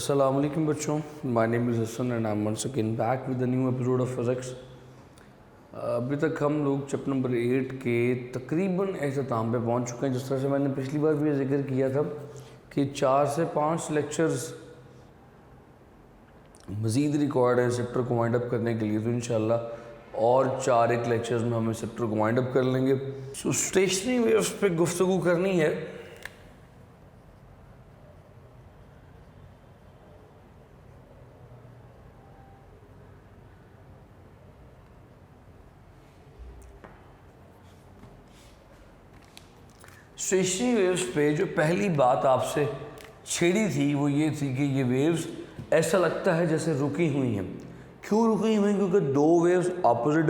Assalamu alaikum बच्चों, my name is Hasan and I am once again back with the new episode of physics. अभी तक हम लोग chapter number 8 के तकरीबन अख्ताम पे पहुंच चुके हैं। जिस तरह से मैंने पिछली बार भी जिक्र किया था कि 4 से 5 लेक्चर्स मज़ीद रिकॉर्ड हैं चैप्टर को वाइंड अप करने के लिए, तो इंशाल्लाह और 4 लेक्चर्स में हम इस चैप्टर को वाइंड अप कर लेंगे। सो स्टेशनरी वेव्स पे गुफ्तगू करनी है। स्टेशनरी वेव्स पे जो पहली बात आपसे छेड़ी थी वो ये थी कि ये वेव्स ऐसा लगता है जैसे रुकी हुई हैं। क्यों रुकी हुई? क्योंकि दो वेव्स ऑपोजिट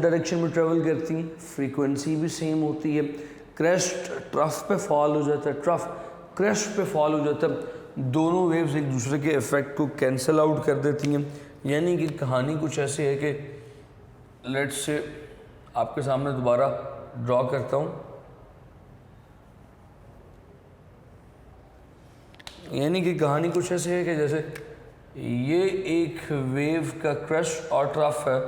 डायरेक्शन में ट्रेवल करती हैं, फ्रीक्वेंसी भी सेम होती है, क्रेस्ट ट्रफ पे फॉल हो जाता है, ट्रफ क्रेस्ट पे फॉल हो जाता है, दोनों वेव्स एक दूसरे के इफेक्ट को कैंसिल आउट कर देती हैं। यानी कि कहानी कुछ ऐसी है कि लेट्स से आपके सामने दोबारा ड्रॉ करता हूँ। यानी कि कहानी कुछ ऐसी है कि जैसे ये एक वेव का क्रेस्ट और ट्रफ है।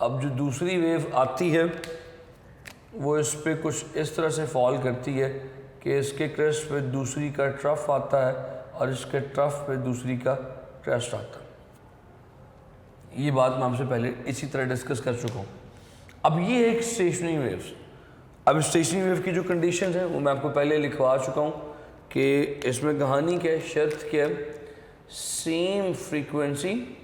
अब जो दूसरी वेव आती है वो इस पे कुछ इस तरह से फॉल करती है कि इसके क्रेस्ट पे दूसरी का ट्रफ आता है और इसके ट्रफ पे दूसरी का क्रेस्ट आता है। ये बात मैं आपसे पहले इसी तरह डिस्कस कर चुका हूँ। अब ये एक स्टेशनरी वेव्स। अब स्टेशनरी वेव की जो कंडीशंस हैं वो मैं आपको पहले लिखवा चुका हूँ कि इसमें कहानी क्या है, शर्त क्या है, सेम फ्रीक्वेंसी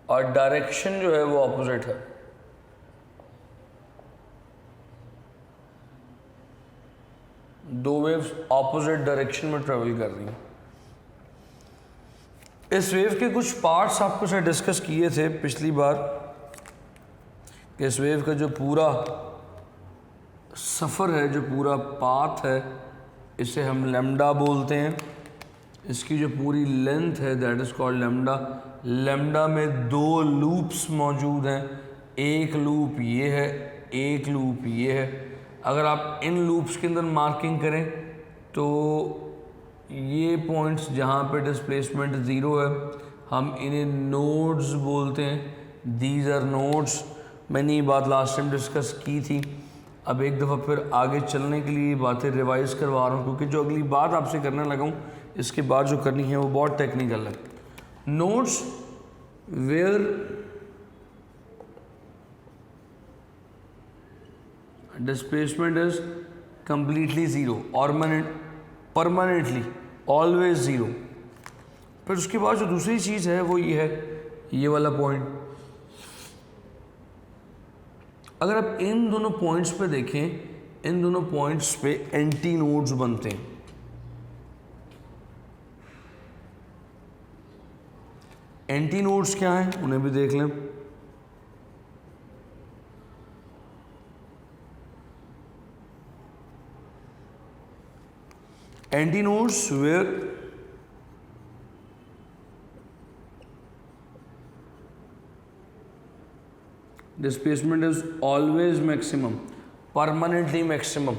और डायरेक्शन जो है वो ऑपोजिट है। दो वेव्स ऑपोजिट डायरेक्शन में ट्रेवल कर रही हैं। इस वेव के कुछ पार्ट्स आपको से डिस्कस किए थे पिछली बार कि इस वेव का जो पूरा सफ़र है, जो पूरा पाथ है, इसे हम लैम्डा बोलते हैं। इसकी जो पूरी लेंथ है that is called lambda. Lambda में 2 लूप्स मौजूद हैं, एक लूप ये है, एक लूप ये है। अगर आप इन लूप्स के अंदर मार्किंग करें तो ये पॉइंट्स जहाँ पे डिस्प्लेसमेंट ज़ीरो है हम इन्हें नोड्स बोलते हैं। These are nodes. मैंने ये बात लास्ट टाइम डिस्कस की थी। अब एक दफ़ा फिर आगे चलने के लिए बातें रिवाइज़ करवा रहा हूँ क्योंकि जो अगली बात आपसे करने लगा हूँ इसके बाद जो करनी है वो बहुत टेक्निकल है। Nodes where displacement is completely zero और परमानेंटली ऑलवेज ज़ीरो। फिर उसके बाद जो दूसरी चीज़ है वो ये है, ये वाला पॉइंट। अगर आप इन दोनों पॉइंट्स पे देखें, इन दोनों पॉइंट्स पे एंटी नोड्स बनते हैं। एंटी नोड्स क्या हैं उन्हें भी देख लें। Antinodes where displacement is always maximum, permanently maximum,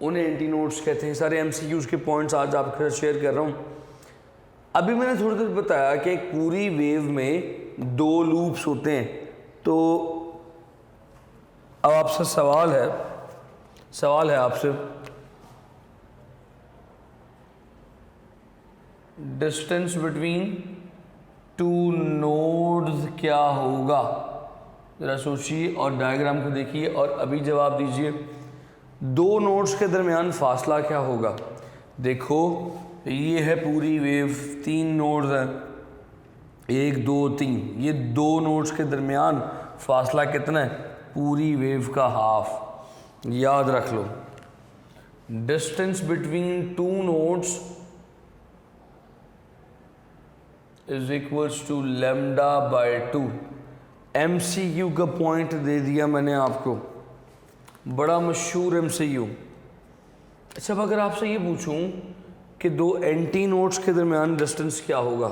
उन्हें एंटीनोड्स कहते हैं। सारे MCQs के पॉइंट्स आज आपके साथ शेयर कर रहा हूँ। अभी मैंने थोड़ी देर बताया कि एक पूरी वेव में 2 लूप्स होते हैं। तो अब आपसे सवाल है आपसे, डिस्टेंस बिटवीन 2 नोड्स क्या होगा? ज़रा सोचिए और डायग्राम को देखिए और अभी जवाब दीजिए। 2 नोड्स के दरमियान फासला क्या होगा? देखो ये है पूरी वेव, 3 नोड्स हैं, 1 2 3। ये 2 नोड्स के दरमियान फासला कितना है? पूरी वेव का हाफ। याद रख लो, distance between 2 nodes is equals to lambda by 2। MCQ का पॉइंट दे दिया मैंने आपको, बड़ा मशहूर MCQ। अच्छा, अब अगर आपसे ये पूछूं कि 2 एंटी नोड्स के दरमियान डिस्टेंस क्या होगा,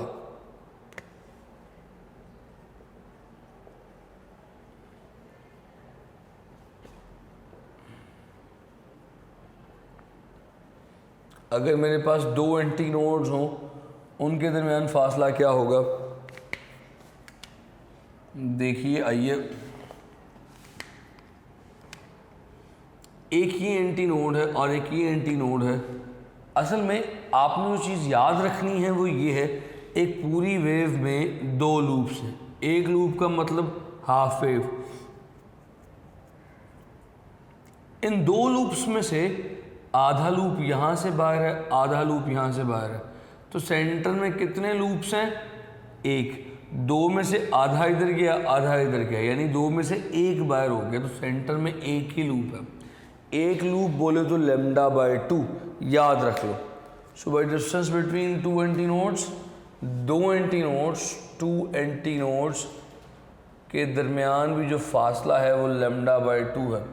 अगर मेरे पास दो एंटी नोड्स हों उनके दरमियान फासला क्या होगा? देखिए, आइए, एक ही एंटी नोड है और एक ही एंटी नोड है। असल में आपने जो चीज़ याद रखनी है वो ये है, एक पूरी वेव में दो लूप्स हैं। एक लूप का मतलब हाफ वेव। इन दो लूप्स में से आधा लूप यहाँ से बाहर है, आधा लूप यहाँ से बाहर है। तो सेंटर में कितने लूप्स हैं? एक। दो में से आधा इधर गया, आधा इधर गया, यानी दो में से एक बाहर हो गया, तो सेंटर में एक ही लूप है। एक लूप बोले तो लैम्डा बाय 2, याद रख लो। So by distance between two anti nodes, दो anti nodes, two anti nodes के दरमियान भी जो फासला है वो लैम्डा बाय 2 है।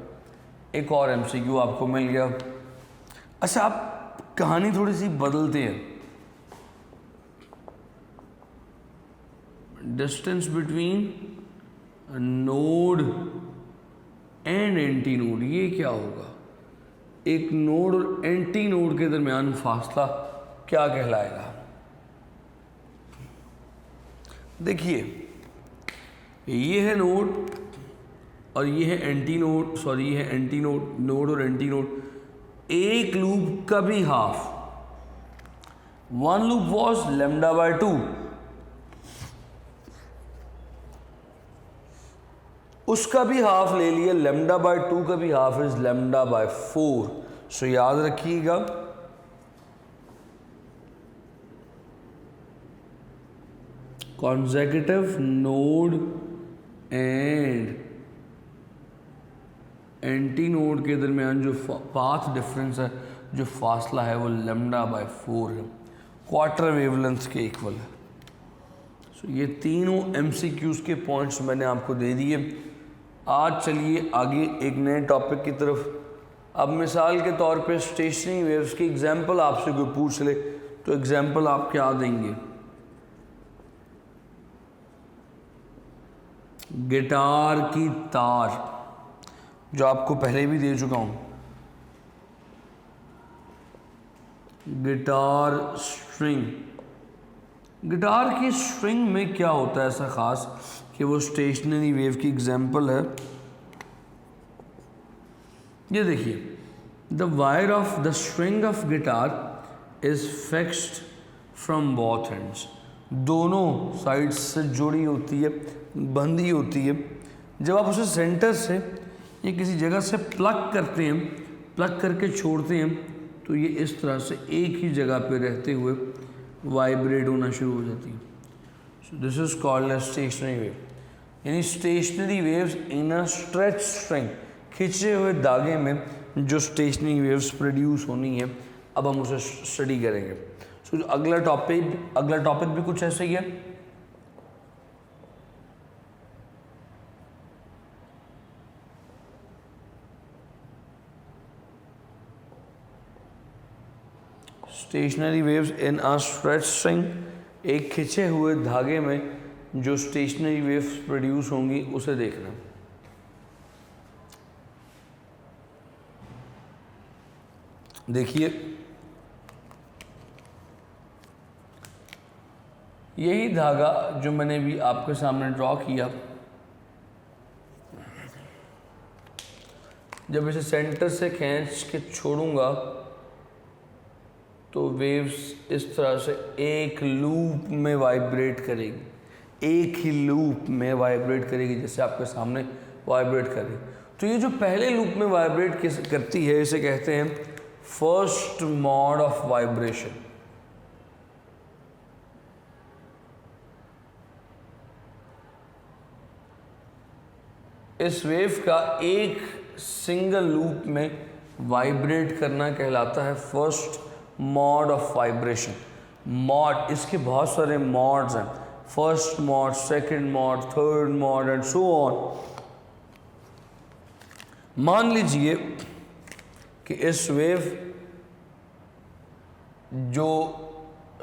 एक और एमसीक्यू आपको मिल गया। अच्छा, आप कहानी थोड़ी सी बदलते हैं। Distance between node and anti node, ये क्या होगा? एक नोड और एंटी नोड के दरमियान फासला क्या कहलाएगा? देखिए, ये है नोड और ये है एंटी नोड, सॉरी ये है एंटी नोड, नोड और एंटी नोड। एक लूप का भी half, one loop was lambda by 2, उसका भी हाफ ले लिया, लैम्डा बाय 2 का भी हाफ इज लैम्डा बाय 4। सो याद रखिएगा, consecutive node and anti node के दरमियान जो पाथ डिफरेंस है, जो फासला है, वो लैम्डा बाय 4 है, क्वार्टर वेवलेंथ के इक्वल है। सो ये तीनों एमसीक्यूज़ के पॉइंट्स मैंने आपको दे दिए। आज चलिए आगे एक नए टॉपिक की तरफ। अब मिसाल के तौर पे स्टेशनरी वेव्स की एग्जांपल आपसे कोई पूछ ले तो एग्जांपल आप क्या देंगे? गिटार की तार, जो आपको पहले भी दे चुका हूं, गिटार स्ट्रिंग। गिटार की स्ट्रिंग में क्या होता है ऐसा ख़ास कि वो स्टेशनरी वेव की एग्जांपल है? ये देखिए, the wire of the string of guitar is fixed from both ends. दोनों साइड से जुड़ी होती है, बंधी होती है। जब आप उसे सेंटर से या किसी जगह से प्लग करते हैं, प्लग करके छोड़ते हैं, तो ये इस तरह से एक ही जगह पे रहते हुए वाइब्रेट होना शुरू हो जाती है। So this is called as stationary wave. यानी stationary waves in a stretch string, खिंचे हुए धागे में जो स्टेशनरी वेव्स प्रोड्यूस होनी है, अब हम उसे स्टडी करेंगे। सो जो अगला टॉपिक भी कुछ ऐसे ही है। Stationery waves in a stretch string, एक खिंचे हुए धागे में जो स्टेशनरी वेव्स प्रोड्यूस होंगी उसे देखना। देखिए, यही धागा जो मैंने भी आपके सामने ड्रॉ किया, जब इसे सेंटर से खींच के छोड़ूंगा तो वेव्स इस तरह से एक लूप में वाइब्रेट करेगी, एक ही लूप में वाइब्रेट करेगी, जैसे आपके सामने वाइब्रेट कर रही। तो ये जो पहले लूप में वाइब्रेट करती है, इसे कहते हैं फर्स्ट मॉड ऑफ वाइब्रेशन। इस वेव का एक सिंगल लूप में वाइब्रेट करना कहलाता है first mod of vibration. Mod, इसके बहुत सारे मॉड्स हैं, first mod, second mod, third mod and so on. मान लीजिए कि इस वेव जो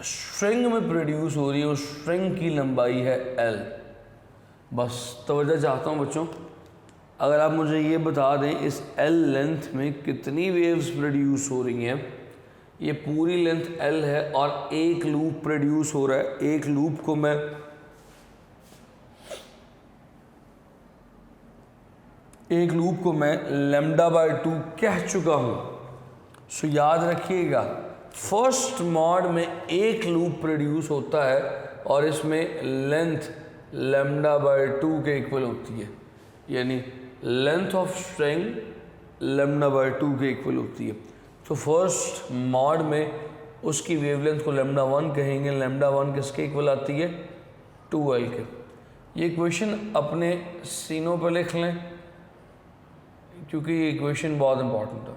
स्ट्रिंग में प्रोड्यूस हो रही है, उस स्ट्रिंग की लंबाई है L। बस तवज्जो चाहता हूँ बच्चों, अगर आप मुझे ये बता दें इस L लेंथ में कितनी वेव्स प्रोड्यूस हो रही हैं, ये पूरी लेंथ L है और एक लूप प्रोड्यूस हो रहा है। एक लूप को मैं λ/2 कह चुका हूं। सो याद रखिएगा, फर्स्ट मॉड में एक लूप प्रोड्यूस होता है और इसमें लेंथ λ/2 के इक्वल होती है, यानी लेंथ ऑफ स्ट्रिंग λ/2 के इक्वल होती है। तो फर्स्ट मॉड में उसकी वेवलेंथ को λ1 कहेंगे। λ1 किसके इक्वल आती है? 2L के। ये इक्वेशन अपने सीनों पर लिख लें क्योंकि ये इक्वेशन बहुत इंपॉर्टेंट है।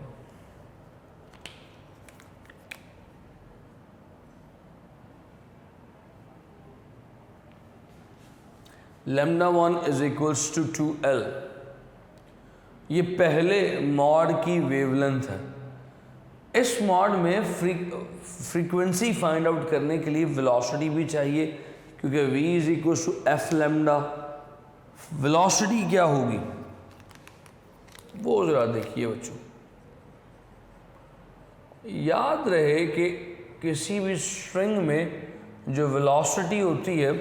λ1 इज इक्वल्स टू 2L। ये पहले मॉड की वेवलेंथ है। इस मॉड में फ्रीक्वेंसी फाइंड आउट करने के लिए वेलोसिटी भी चाहिए, क्योंकि v is equals to F lambda. Velocity क्या होगी वो ज़रा देखिए बच्चों। याद रहे कि किसी भी स्ट्रिंग में जो वेलोसिटी होती है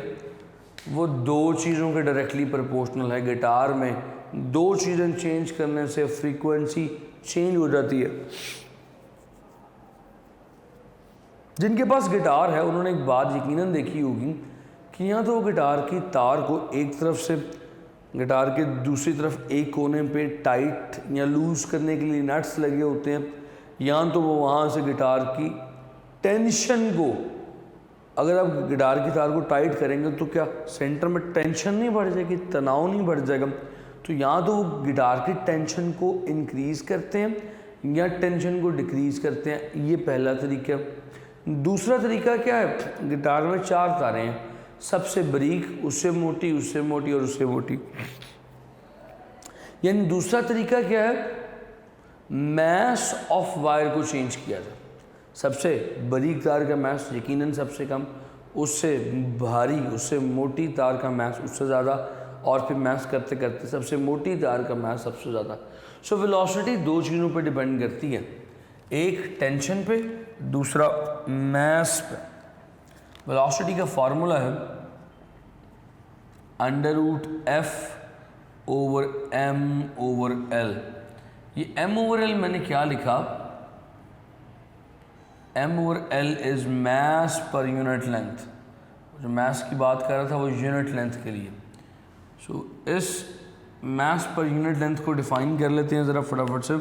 वो दो चीज़ों के डायरेक्टली प्रोपोर्शनल है। गिटार में दो चीज़ें चेंज करने से फ्रीक्वेंसी चेंज हो जाती है। जिनके पास गिटार है उन्होंने एक बात यकीनन देखी होगी कि यहाँ तो वो गिटार की तार को एक तरफ से गिटार के दूसरी तरफ एक कोने पे टाइट या लूज़ करने के लिए नट्स लगे होते हैं, या तो वो वहाँ से गिटार की टेंशन को, अगर आप गिटार की तार को टाइट करेंगे तो क्या सेंटर में टेंशन नहीं बढ़ जाएगी, तनाव नहीं बढ़ जाएगा। तो यहाँ तो वो गिटार की टेंशन को इंक्रीज़ करते हैं या टेंशन को डिक्रीज़ करते हैं। ये पहला तरीका। दूसरा तरीका क्या है? गिटार में 4 तारें हैं, सबसे बारीक, उससे मोटी, उससे मोटी और उससे मोटी। यानी दूसरा तरीका क्या है? मैस ऑफ वायर को चेंज किया जाए। सबसे बारीक तार का मैस यकीनन सबसे कम, उससे भारी, उससे मोटी तार का मैस उससे ज़्यादा, और फिर मैस करते करते सबसे मोटी तार का मैस सबसे ज़्यादा। सो वेलोसिटी दो चीज़ों पर डिपेंड करती है, एक टेंशन पे, दूसरा मैस पे। वेलोसिटी का फार्मूला है √F/m/L। ये m/L मैंने क्या लिखा? m/L is mass per unit length. जो मास की बात कर रहा था वो यूनिट लेंथ के लिए। सो इस मास पर यूनिट लेंथ को डिफाइन कर लेते हैं ज़रा फटाफट से।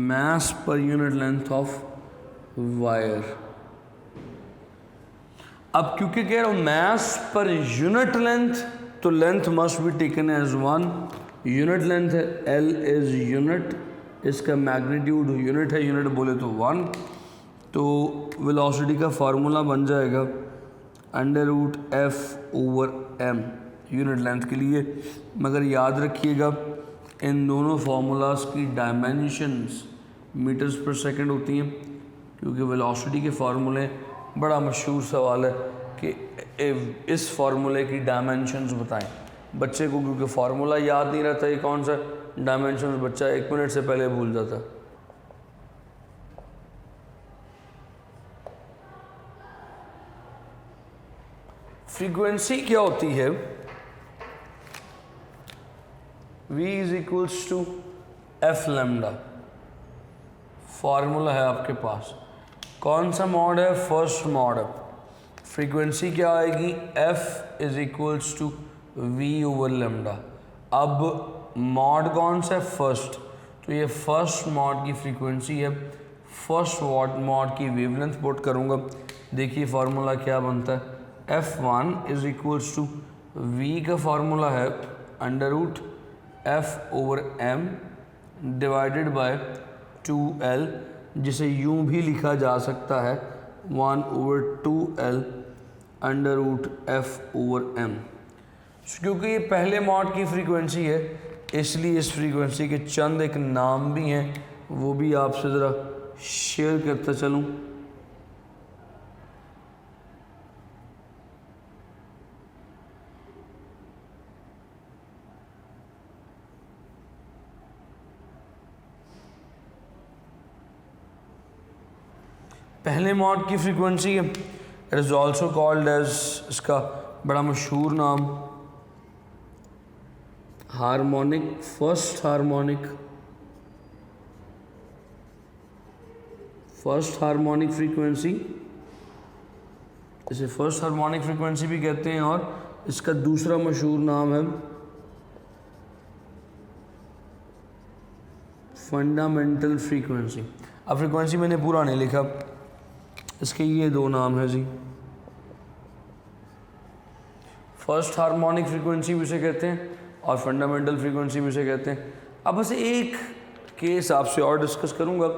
mass per unit length of wire। अब क्योंकि कह रहा हूँ mass per unit length, तो length must be taken as 1। Unit length है, L is unit, इसका मैग्नीट्यूड यूनिट है, यूनिट बोले तो 1। तो वेलोसिटी का फार्मूला बन जाएगा √F/m यूनिट लेंथ के लिए। मगर याद रखिएगा इन दोनों फार्मूलाज की डायमेंशंस मीटर्स पर सेकंड होती हैं, क्योंकि वेलोसिटी के फार्मूले, बड़ा मशहूर सवाल है कि इस फार्मूले की डायमेंशंस बताएं बच्चे को, क्योंकि फार्मूला याद नहीं रहता ये कौन सा डायमेंशंस बच्चा 1 मिनट से पहले भूल जाता। फ्रीक्वेंसी क्या होती है? V is equals to F lambda. Formula है आपके पास। कौन सा मॉड है? फर्स्ट मॉड है। फ्रीक्वेंसी क्या आएगी? F is equals to V/λ। अब मॉड कौन सा है? फर्स्ट। तो ये फर्स्ट मॉड की फ्रीक्वेंसी है। फर्स्ट मॉड की वेवलेंथ पुट करूँगा। देखिए फार्मूला क्या बनता है? F1 is equals to V का फार्मूला है √F/m डिवाइडेड बाय 2L, जिसे यूं भी लिखा जा सकता है 1/2L √F/m। क्योंकि ये पहले मॉड की फ्रीक्वेंसी है, इसलिए इस फ्रीक्वेंसी के चंद एक नाम भी हैं, वो भी आपसे ज़रा शेयर करता चलूँ। पहले मॉड की फ्रीक्वेंसी है, it is also called as, इसका बड़ा मशहूर नाम हार्मोनिक, फर्स्ट हार्मोनिक फ्रीक्वेंसी, इसे फर्स्ट हार्मोनिक फ्रीक्वेंसी भी कहते हैं, और इसका दूसरा मशहूर नाम है फंडामेंटल फ्रीक्वेंसी। अब फ्रीक्वेंसी मैंने पूरा नहीं लिखा, इसके ये दो नाम है जी, फर्स्ट हार्मोनिक फ्रीक्वेंसी भी इसे कहते हैं और फंडामेंटल फ्रीक्वेंसी भी इसे कहते हैं। अब बस एक केस आपसे और डिस्कस करूंगा,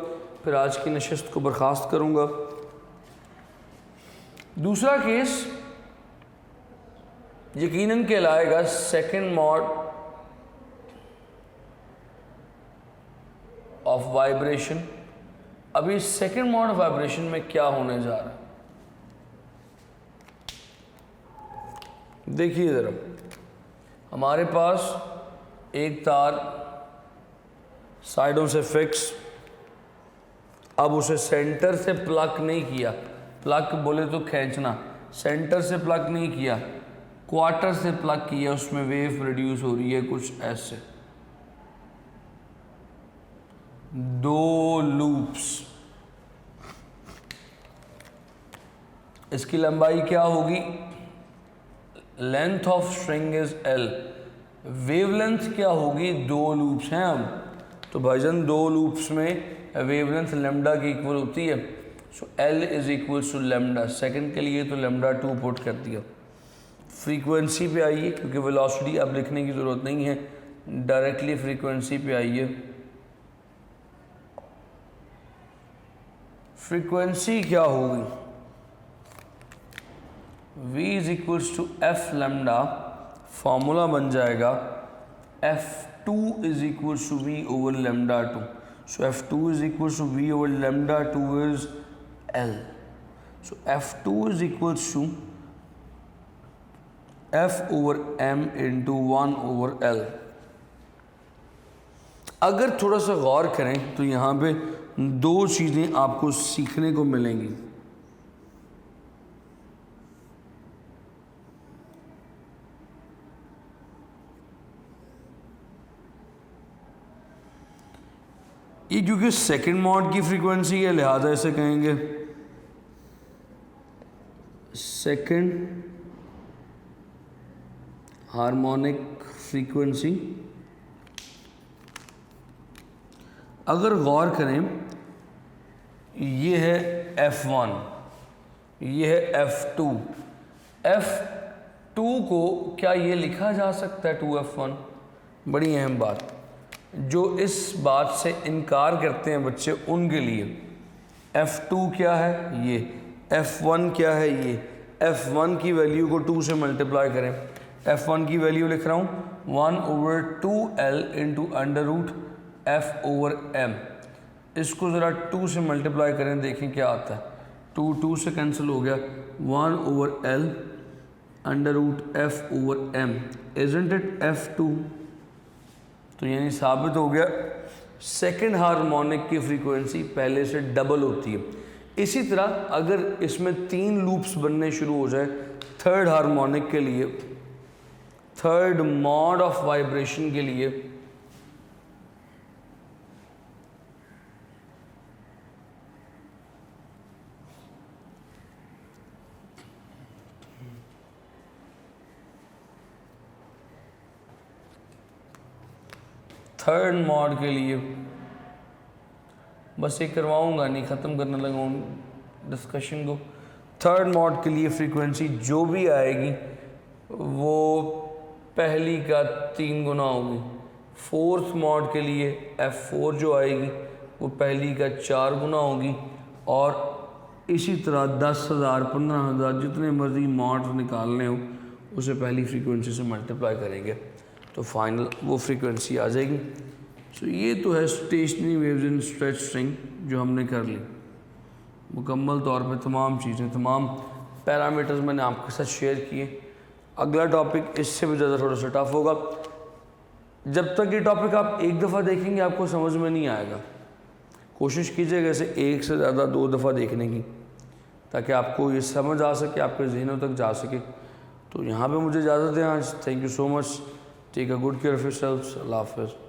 फिर आज की नशिस्त को बर्खास्त करूंगा। दूसरा केस यकीनन कहलाएगा सेकंड मॉड ऑफ वाइब्रेशन। अभी सेकंड मॉड ऑफ वाइब्रेशन में क्या होने जा रहा है, देखिए ज़रा। हमारे पास एक तार साइडों से फिक्स, अब उसे सेंटर से प्लग नहीं किया, प्लग बोले तो खींचना, सेंटर से प्लग नहीं किया, क्वार्टर से प्लग किया, उसमें वेव प्रोड्यूस हो रही है कुछ ऐसे, दो लूप्स। इसकी लंबाई क्या होगी, length of string is L, wavelength क्या होगी, दो लूप्स हैं अब, तो भाईजान दो लूप्स में वेवलेंथ लेमडा की इक्वल होती है, so L is equal to lambda. Second के लिए तो लेमडा 2 पुट कर दिया। फ्रीक्वेंसी पे आइए, क्योंकि वेलोसिटी अब लिखने की ज़रूरत नहीं है, डायरेक्टली फ्रीक्वेंसी पे आइए। फ्रीक्वेंसी क्या होगी, v is equals to F lambda, formula बन जाएगा F2 is equals to V over lambda 2, so F2 is equals to V over lambda 2 is L, so F2 is equals to F over M into 1 over L। अगर थोड़ा सा गौर करें तो यहाँ पे दो चीज़ें आपको सीखने को मिलेंगी। ये क्योंकि सेकंड मॉड की फ्रीक्वेंसी है, लिहाजा इसे कहेंगे सेकंड हार्मोनिक फ्रीक्वेंसी। अगर गौर करें, ये है F1, ये है F2। F2 को क्या ये लिखा जा सकता है 2F1? बड़ी अहम बात, जो इस बात से इनकार करते हैं बच्चे उनके लिए। F2 क्या है, ये F1 क्या है, ये F1 की वैल्यू को 2 से मल्टीप्लाई करें। F1 की वैल्यू लिख रहा हूँ 1/2L into under root F over M। इसको ज़रा 2 से मल्टीप्लाई करें, देखें क्या आता है। 2 से कैंसिल हो गया, 1/L under root F over M, isn't it F2। तो यानी साबित हो गया सेकंड हार्मोनिक की फ्रीक्वेंसी पहले से डबल होती है। इसी तरह अगर इसमें 3 लूप्स बनने शुरू हो जाए थर्ड हार्मोनिक के लिए, थर्ड मॉड ऑफ वाइब्रेशन के लिए, थर्ड मॉड के लिए, बस ये करवाऊंगा नहीं, ख़त्म करने लगा हूँ डिस्कशन को। थर्ड मॉड के लिए फ्रीक्वेंसी जो भी आएगी वो पहली का 3 गुना होगी। फोर्थ मॉड के लिए F4 जो आएगी वो पहली का 4 गुना होगी, और इसी तरह 10,000 15,000 जितने मर्जी मॉड्स निकालने हो उसे पहली फ्रीक्वेंसी से मल्टीप्लाई करेंगे तो फाइनल वो फ्रीक्वेंसी आ जाएगी। सो ये तो है स्टेशनरी वेव्स इन स्ट्रेच स्ट्रिंग जो हमने कर ली। मुकम्मल तौर पे तमाम चीज़ें, तमाम पैरामीटर्स मैंने आपके साथ शेयर किए। अगला टॉपिक इससे भी ज़्यादा थोड़ा सा टफ होगा। जब तक ये टॉपिक आप एक दफ़ा देखेंगे आपको समझ में नहीं आएगा। कोशिश कीजिएगा इसे 1 से ज़्यादा 2 दफ़ा देखने की। ताकि आपको ये समझ आ सके, आपके जहनों तक जा सके। तो यहाँ पे मुझे इजाज़त दें आज। Thank you so much. Take a good care of yourselves. अल्लाह हाफ़िज़।